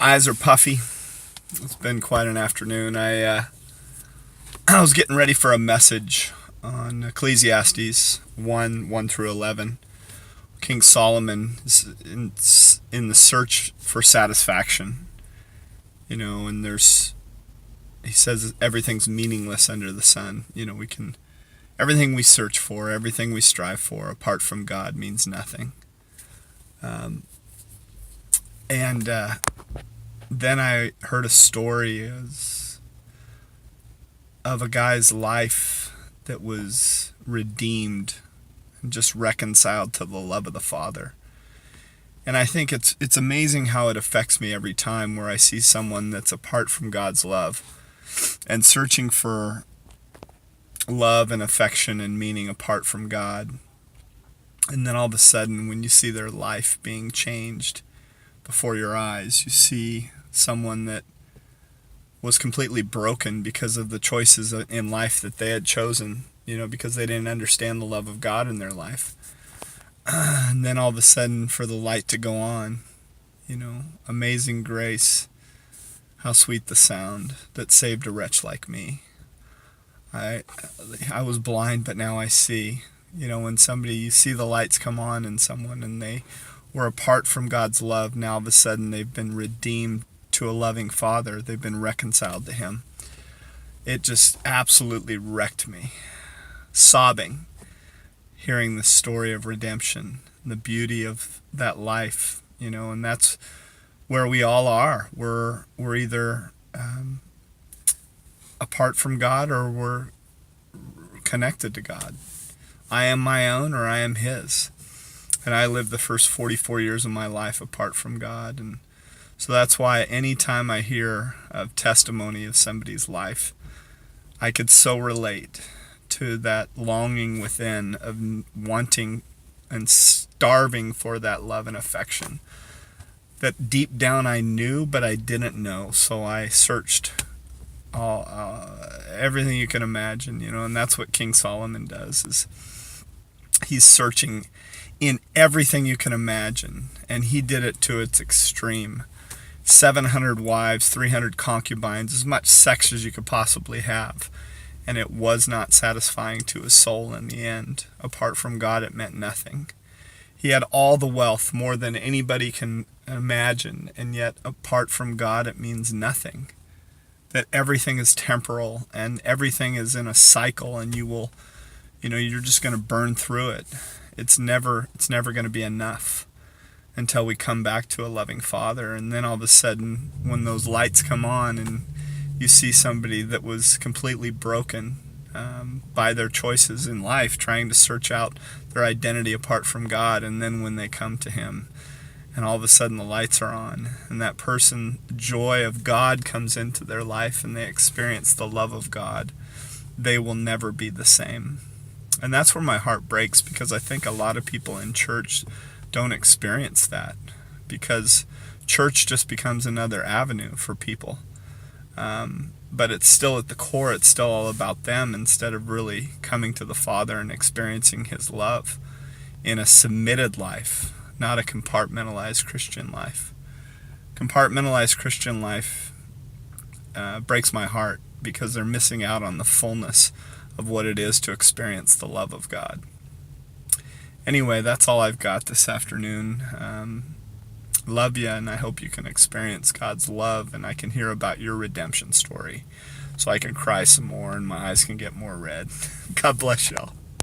Eyes are puffy. It's been quite an afternoon. I was getting ready for a message on Ecclesiastes 1 through 11. King Solomon is in the search for satisfaction, and he says everything's meaningless under the sun. Everything we search for, everything we strive for, apart from God, means nothing. And then I heard a story of a guy's life that was redeemed and just reconciled to the love of the Father. And I think it's amazing how it affects me every time where I see someone that's apart from God's love and searching for love and affection and meaning apart from God. And then all of a sudden, when you see their life being changed before your eyes, you see someone that was completely broken because of the choices in life that they had chosen, because they didn't understand the love of God in their life. And then all of a sudden, for the light to go on, amazing grace, how sweet the sound that saved a wretch like me. I was blind, but now I see. When you see the lights come on in someone and they were apart from God's love, now all of a sudden they've been redeemed to a loving Father. They've been reconciled to Him. It just absolutely wrecked me. Sobbing, hearing the story of redemption, the beauty of that life, and that's where we all are. We're either apart from God or we're connected to God. I am my own or I am His. And I lived the first 44 years of my life apart from God. And so that's why anytime I hear of testimony of somebody's life, I could so relate to that longing within of wanting and starving for that love and affection that deep down I knew, but I didn't know. So I searched everything you can imagine, and that's what King Solomon does, is he's searching in everything you can imagine, and he did it to its extreme. 700 wives, 300 concubines, as much sex as you could possibly have, and it was not satisfying to his soul in the end. Apart from God, it meant nothing. He had all the wealth, more than anybody can imagine, and yet apart from God, it means nothing. That everything is temporal and everything is in a cycle, and you're just going to burn through it. It's never going to be enough until we come back to a loving Father. And then all of a sudden, when those lights come on and you see somebody that was completely broken by their choices in life, trying to search out their identity apart from God, and then when they come to Him, and all of a sudden the lights are on, and that person, the joy of God comes into their life, and they experience the love of God, they will never be the same. And that's where my heart breaks, because I think a lot of people in church don't experience that, because church just becomes another avenue for people. But it's still at the core, it's still all about them, instead of really coming to the Father and experiencing His love in a submitted life, not a compartmentalized Christian life. Compartmentalized Christian life breaks my heart, because they're missing out on the fullness of what it is to experience the love of God. Anyway, that's all I've got this afternoon. Love you, and I hope you can experience God's love, and I can hear about your redemption story, so I can cry some more and my eyes can get more red. God bless y'all.